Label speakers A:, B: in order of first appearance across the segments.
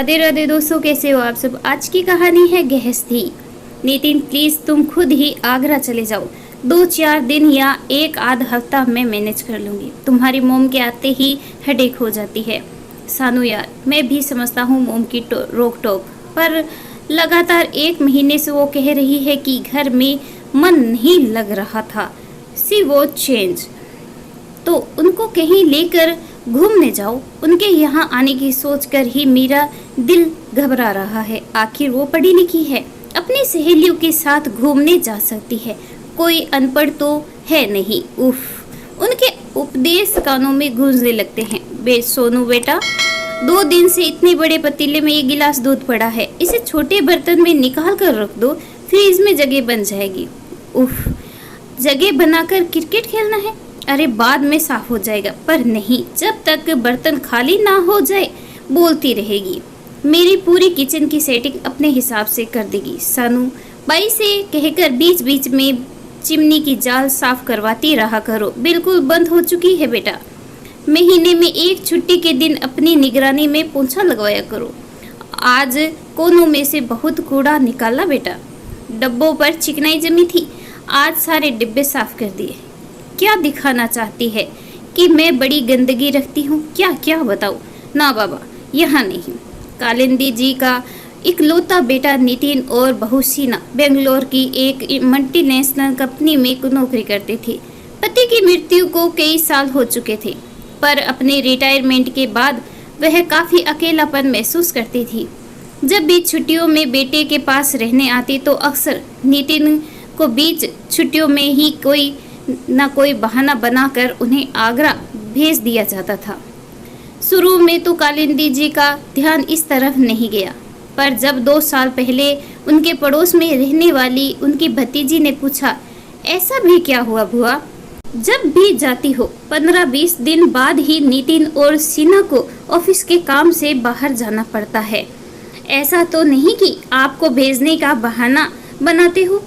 A: राधे राधे दोस्तों, कैसे हो आप सब। आज की कहानी है गृहस्थी। नितिन प्लीज तुम खुद ही आगरा चले जाओ। 2-4 दिन या एक आध हफ्ता मैं मैनेज कर लूंगी। तुम्हारी मोम के आते ही हेडेक हो जाती है। सानू यार, मैं भी समझता हूँ मोम की रोक टोक, पर लगातार 1 महीने से वो कह रही है कि घर में मन नहीं लग रहा था। सी वो चेंज तो उनको कहीं लेकर घूमने जाओ। उनके यहाँ आने की सोचकर ही मेरा दिल घबरा रहा है। आखिर वो पढ़ी लिखी है, अपनी सहेलियों के साथ घूमने जा सकती है, कोई अनपढ़ तो है नहीं। उफ, उनके उपदेश कानों में गूंजने लगते हैं। सोनू बेटा, 2 दिन से इतने बड़े पतीले में 1 गिलास दूध पड़ा है, इसे छोटे बर्तन में निकाल कर रख दो, फ्रीज में जगह बन जाएगी। उफ, जगह बनाकर क्रिकेट खेलना है? अरे बाद में साफ हो जाएगा। पर नहीं, जब तक बर्तन खाली ना हो जाए बोलती रहेगी। मेरी पूरी किचन की सेटिंग अपने हिसाब से कर देगी। सानू बाई से कहकर बीच बीच में चिमनी की जाल साफ करवाती रहा करो। बिल्कुल बंद हो चुकी है बेटा। महीने में 1 छुट्टी के दिन अपनी निगरानी में पोंछा लगवाया करो। आज कोनों में से बहुत कूड़ा निकाला बेटा। डब्बों पर चिकनाई जमी थी, आज सारे डिब्बे साफ कर दिए। क्या दिखाना चाहती है कि मैं बड़ी गंदगी रखती हूँ? क्या क्या बताऊँ? ना बाबा, यहाँ नहीं। कालिंदी जी का इकलौता बेटा नितिन और बहू सीना बेंगलोर की एक मल्टीनेशनल कंपनी में नौकरी करते थे। पति की मृत्यु को कई साल हो चुके थे, पर अपने रिटायरमेंट के बाद वह काफ़ी अकेलापन महसूस करती थी। जब भी छुट्टियों में बेटे के पास रहने आती तो अक्सर नितिन को बीच छुट्टियों में ही कोई न कोई बहाना बनाकर उन्हें आगरा भेज दिया जाता था। शुरू में तो कालिंदी जी का ध्यान इस तरफ नहीं गया, पर जब 2 साल पहले उनके पड़ोस में रहने वाली उनकी भतीजी ने पूछा, ऐसा भी क्या हुआ बुआ? जब भी जाती हो 15-20 दिन बाद ही नितिन और सीना को ऑफिस के काम से बाहर जाना पड़ता है। ऐसा तो नहीं कि आपको भेजने का बहाना बनाते हो?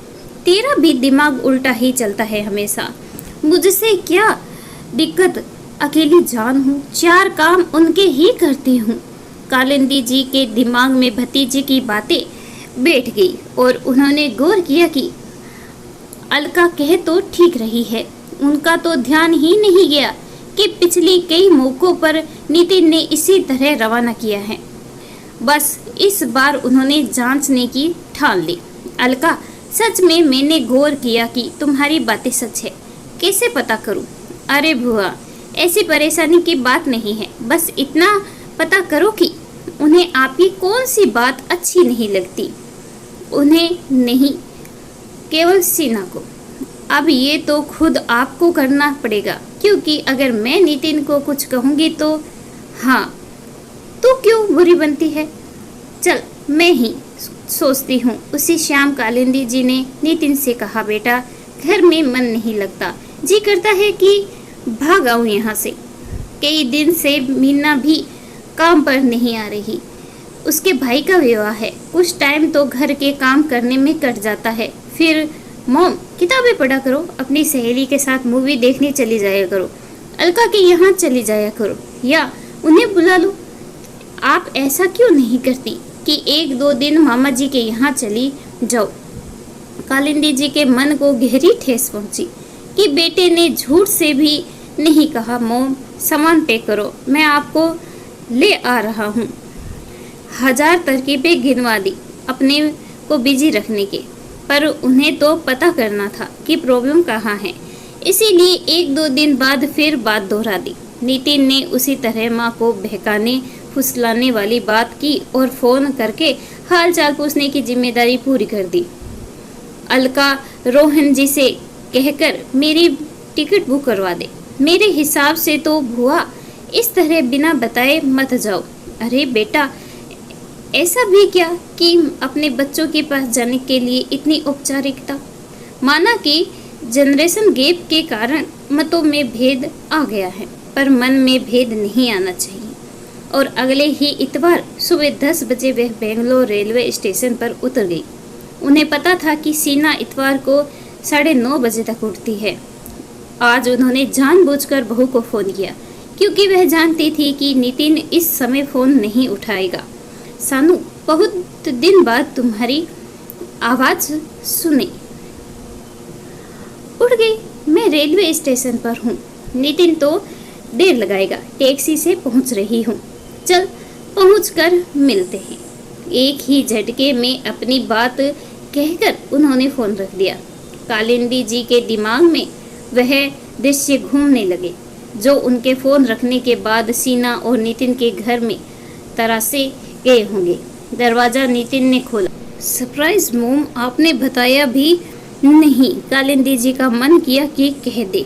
A: तेरा भी दिमाग उल्टा ही चलता है हमेशा। मुझसे क्या दिक्कत, अकेली जान हूँ, 4 काम उनके ही करती हूँ। कालिंदी जी के दिमाग में भतीजी की बातें बैठ गई और उन्होंने गौर किया कि अलका कह तो ठीक रही है। उनका तो ध्यान ही नहीं गया कि पिछली कई मौकों पर नितिन ने इसी तरह रवाना किया है। बस इस बार उन्होंने जांचने की ठान ली। अलका, सच में मैंने गौर किया कि तुम्हारी बातें सच है। कैसे पता करूं? अरे बुआ, ऐसी परेशानी की बात नहीं है, बस इतना पता करो कि उन्हें आपकी कौन सी बात अच्छी नहीं लगती। उन्हें नहीं, केवल सीना को। अब ये तो खुद आपको करना पड़ेगा, क्योंकि अगर मैं नितिन को कुछ कहूँगी तो हाँ, तो क्यों बुरी बनती है? चल, मैं ही सोचती हूँ। उसी शाम कालिंदी जी ने नितिन से कहा, बेटा घर में मन नहीं लगता, जी करता है कि भाग आऊँ यहाँ से। कई दिन से मीना भी काम पर नहीं आ रही। उसके भाई का विवाह है, कुछ टाइम तो घर के काम करने में कट जाता है। फिर मॉम, किताबें पढ़ा करो, अपनी सहेली के साथ मूवी देखने चली जाया करो, अलका के यहाँ चली जाया करो या उन्हें बुला लो। आप ऐसा क्यों नहीं करती कि 1-2 दिन मामा जी के यहाँ चली जाओ? कालिंदी जी के मन को गहरी ठेस पहुंची कि बेटे ने झूठ से भी नहीं कहा, मोम सामान पैक करो, मैं आपको ले आ रहा हूँ। 1000 तरकीबें गिनवा दी अपने को बिजी रखने के, पर उन्हें तो पता करना था कि प्रॉब्लम कहाँ है। इसीलिए 1-2 दिन बाद फिर बात दोहरा दी। नितिन ने उसी तरह माँ को बहकाने फुसलाने वाली बात की और फोन करके हाल चाल पूछने की जिम्मेदारी पूरी कर दी। अलका रोहन जी से कहकर मेरी टिकट बुक करवा दे। मेरे हिसाब से तो भुआ इस तरह बिना बताए मत जाओ। अरे बेटा, ऐसा भी क्या कि अपने बच्चों के पास जाने के लिए इतनी औपचारिकता? माना कि जनरेशन गैप के कारण मतों में भेद आ गया है, पर मन में भेद नहीं आना चाहिए। और अगले ही इतवार सुबह 10 बजे वह बेंगलोर रेलवे स्टेशन पर उतर गई। उन्हें पता था कि सीना इतवार को 9:30 बजे तक उठती है। आज उन्होंने जानबूझकर बहू को फ़ोन किया, क्योंकि वह जानती थी कि नितिन इस समय फ़ोन नहीं उठाएगा। सानू, बहुत दिन बाद तुम्हारी आवाज सुनी। उठ गई, मैं रेलवे स्टेशन पर हूँ। नितिन तो देर लगाएगा, टैक्सी से पहुँच रही हूँ। चल पहुँचकर मिलते हैं। एक ही झटके में अपनी बात कहकर उन्होंने फोन रख दिया। कालिंदी जी के दिमाग में वह दृश्य घूमने लगे जो उनके फोन रखने के बाद सीना और नितिन के घर में तरासे गए होंगे। दरवाजा नितिन ने खोला। सरप्राइज मोम, आपने बताया भी नहीं। कालिंदी जी का मन किया कि कह दे,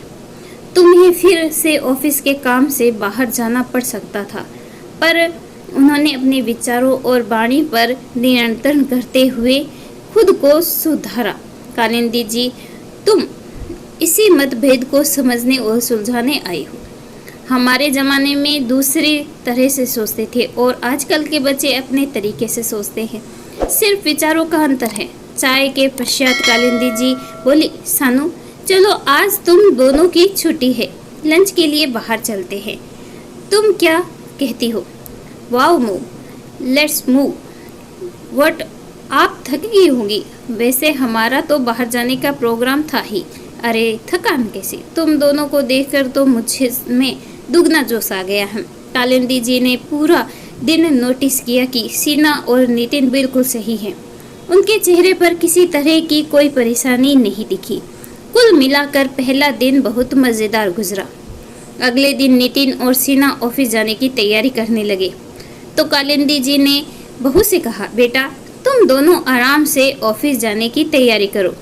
A: तुम्हें फिर से ऑफिस के काम से बाहर जाना पड़ सकता था, पर उन्होंने अपने विचारों और वाणी पर नियंत्रण करते हुए खुद को सुधारा। कालिंदी जी, तुम इसी मतभेद को समझने और सुलझाने आई हो। हमारे ज़माने में दूसरी तरह से सोचते थे और आजकल के बच्चे अपने तरीके से सोचते हैं। सिर्फ विचारों का अंतर है। चाय के पश्चात कालिंदी जी बोली, सानू चलो आज तुम दोनों की छुट्टी है, लंच के लिए बाहर चलते हैं। तुम क्या कहती हो? Wow move, let's move. What, आप थक गई होंगी। वैसे हमारा तो बाहर जाने का प्रोग्राम था ही। अरे थकान कैसी, तुम दोनों को देखकर तो मुझे में दुगना जोश आ गया है। कालिंदी जी ने पूरा दिन नोटिस किया कि सीना और नितिन बिल्कुल सही हैं। उनके चेहरे पर किसी तरह की कोई परेशानी नहीं दिखी। कुल मिलाकर पहला दिन बहुत मज़ेदार गुजरा। अगले दिन नितिन और सीना ऑफिस जाने की तैयारी करने लगे तो कालिंदी जी ने बहू से कहा, बेटा तुम दोनों आराम से ऑफिस जाने की तैयारी करो।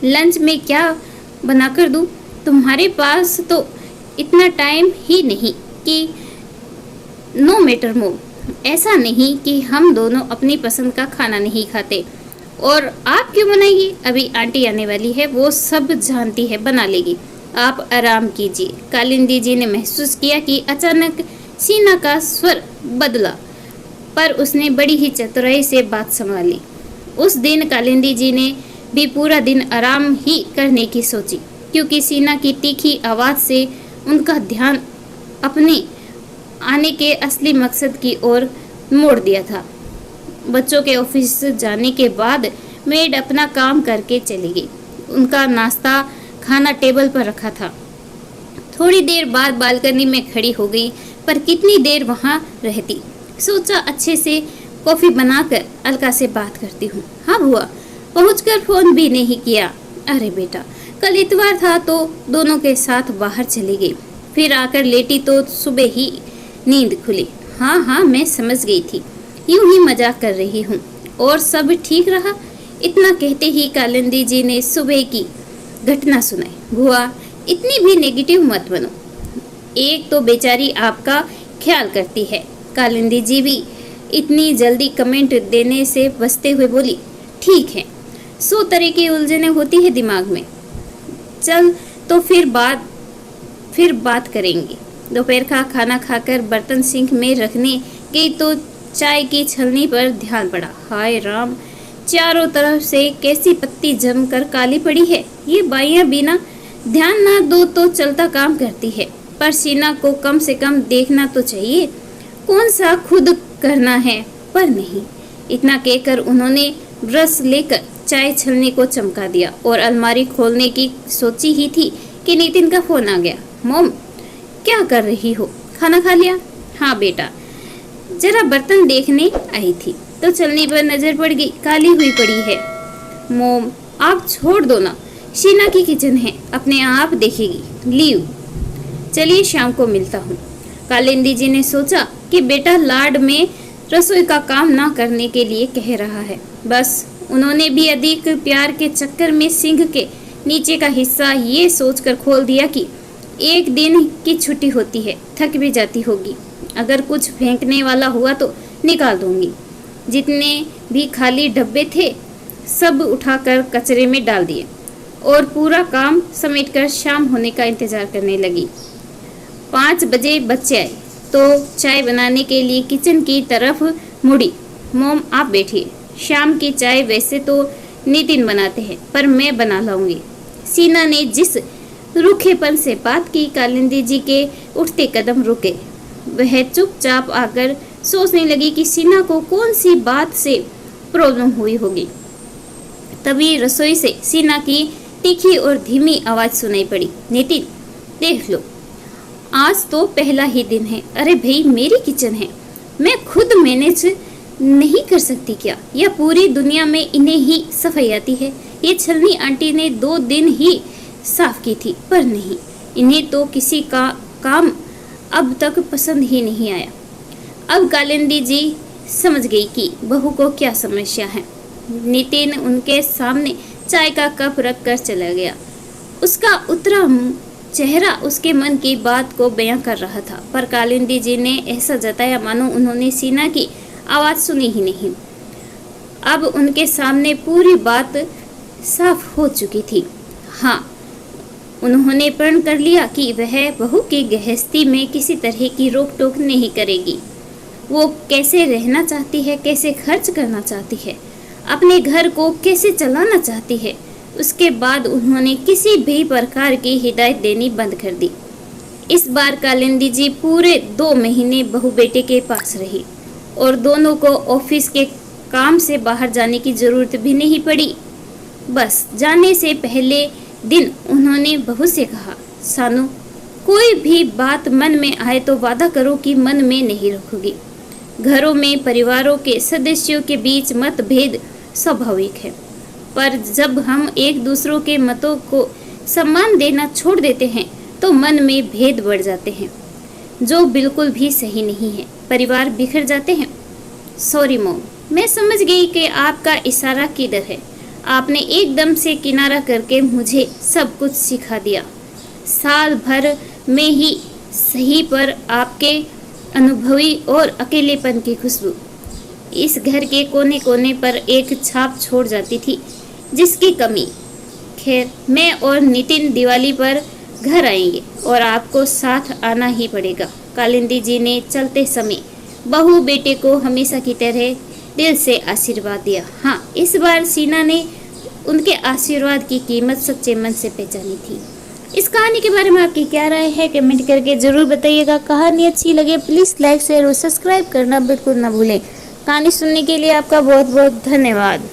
A: लंच में क्या बनाकर दूँ? तुम्हारे पास तो इतना टाइम ही नहीं कि नो मैटर मोम। ऐसा नहीं कि हम दोनों अपनी पसंद का खाना नहीं खाते। और आप क्यों बनाएगी? अभी आंटी आने वाली है, वो सब जानती है, बना लेगी। आप आराम कीजिए। कालिंदी जी ने महसूस किया कि अचानक सीना का स्वर बदला, पर उसने बड़ी ही चतुराई से बात संभाली। उस दिन कालिंदी जी ने भी पूरा दिन आराम ही करने की सोची, क्योंकि सीना की तीखी आवाज़ से उनका ध्यान अपने आने के असली मकसद की ओर मोड़ दिया था। बच्चों के ऑफिस जाने के बाद मेड अपना काम करके चली गई। उनका नाश्ता खाना टेबल पर रखा था। थोड़ी देर बाद बालकनी में खड़ी हो गई, पर कितनी देर वहाँ रहती। सोचा अच्छे से कॉफ़ी बनाकर अलका से बात करती हूँ। हाँ बुआ, पहुँचकर फ़ोन भी नहीं किया। अरे बेटा, कल इतवार था तो दोनों के साथ बाहर चली गई, फिर आकर लेटी तो सुबह ही नींद खुली। हाँ हाँ, मैं समझ गई थी, यूं ही मजाक कर रही हूँ। और सब ठीक रहा? इतना कहते ही कालिंदी जी ने सुबह की घटना सुनाई। बुआ, इतनी भी नेगेटिव मत बनो। एक तो बेचारी आपका ख्याल करती है। कालिंदी जी भी इतनी जल्दी कमेंट देने से बचते हुए बोली, ठीक है, 100 तरह की उलझनें होती है दिमाग में। चल तो फिर बात करेंगे। दोपहर का खाना खाकर बर्तन सिंक में रखने गई तो चाय की छलनी पर ध्यान पड़ा। हाय राम, चारों तरफ से कैसी पत्ती जमकर काली पड़ी है। ये बाइयां बिना ध्यान ना दो तो चलता काम करती है, पर सीना को कम से कम देखना तो चाहिए। कौन सा खुद करना है, पर नहीं। इतना कहकर उन्होंने ब्रश लेकर चाय छलनी को चमका दिया और अलमारी खोलने की सोची ही थी कि नितिन का फोन आ गया। मोम, क्या कर रही हो? खाना खा लिया? हाँ बेटा, जरा बर्तन देखने आई थी तो छलनी पर नजर पड़ गई, काली हुई पड़ी है। मोम, आप छोड़ दो ना, शीना की किचन है, अपने आप देखेगी। लीव, चलिए शाम को मिलता हूँ। कालिंदी जी ने सोचा कि बेटा लाड में रसोई का काम ना करने के लिए कह रहा है। बस उन्होंने भी अधिक प्यार के चक्कर में सिंह के नीचे का हिस्सा ये सोचकर खोल दिया कि एक दिन की छुट्टी होती है, थक भी जाती होगी। अगर कुछ फेंकने वाला हुआ तो निकाल दूंगी। जितने भी खाली डब्बे थे सब उठाकर कचरे में डाल दिए और पूरा काम समेटकर शाम होने का इंतजार करने लगी। 5 बजे बच्चे आए तो चाय बनाने के लिए किचन की तरफ मुड़ी। मोम, आप बैठिए, शाम की चाय वैसे तो नितिन बनाते हैं, पर मैं बना लाऊंगी। सीना ने जिस रूखेपन से बात की, कालिंदी जी के उठते कदम रुके। वह चुपचाप आकर सोचने लगी कि सीना को कौन सी बात से प्रॉब्लम हुई होगी। तभी रसोई से सीना की तीखी और धीमी आवाज सुनाई पड़ी, नितिन देख लो, आज तो पहला ही दिन है। अरे भाई, मेरी किचन है, मैं खुद मैनेज नहीं कर सकती क्या? या पूरी दुनिया में इन्हें ही सफाई आती है? ये छलनी आंटी ने 2 दिन ही साफ की थी, पर नहीं, इन्हें तो किसी का काम अब तक पसंद ही नहीं आया। अब कालिंदी जी समझ गई कि बहू को क्या समस्या है। नितिन उनके सामने चाय का कप रख कर चला गया। उसका उतरा चेहरा उसके मन की बात को बयां कर रहा था, पर कालिंदी जी ने ऐसा जताया मानो उन्होंने सीना की आवाज सुनी ही नहीं। अब उनके सामने पूरी बात साफ हो चुकी थी। हाँ, उन्होंने प्रण कर लिया कि वह बहू की गृहस्थी में किसी तरह की रोक टोक नहीं करेगी। वो कैसे रहना चाहती है, कैसे खर्च करना चाहती है, अपने घर को कैसे चलाना चाहती है, उसके बाद उन्होंने किसी भी प्रकार की हिदायत देनी बंद कर दी। इस बार कालिंदी जी पूरे 2 महीने बहू बेटे के पास रही और दोनों को ऑफिस के काम से बाहर जाने की जरूरत भी नहीं पड़ी। बस जाने से पहले दिन उन्होंने बहू से कहा, सानू, कोई भी बात मन में आए तो वादा करो कि मन में नहीं रखोगी। घरों में परिवारों के सदस्यों के बीच मतभेद स्वाभाविक है, पर जब हम एक दूसरों के मतों को सम्मान देना छोड़ देते हैं तो मन में भेद बढ़ जाते हैं, जो बिल्कुल भी सही नहीं है। परिवार बिखर जाते हैं। सॉरी मॉम, मैं समझ गई कि आपका इशारा किधर है। आपने एकदम से किनारा करके मुझे सब कुछ सिखा दिया। साल भर में ही सही, पर आपके अनुभवी और अकेलेपन की खुशबू इस घर के कोने कोने पर एक छाप छोड़ जाती थी, जिसकी कमी। खैर, मैं और नितिन दिवाली पर घर आएंगे और आपको साथ आना ही पड़ेगा। कालिंदी जी ने चलते समय बहू बेटे को हमेशा की तरह दिल से आशीर्वाद दिया। हाँ, इस बार सीना ने उनके आशीर्वाद की कीमत सच्चे मन से पहचानी थी। इस कहानी के बारे में आपकी क्या राय है, कमेंट करके जरूर बताइएगा। कहानी अच्छी लगे प्लीज़ लाइक शेयर और सब्सक्राइब करना बिल्कुल ना भूलें। कहानी सुनने के लिए आपका बहुत बहुत धन्यवाद।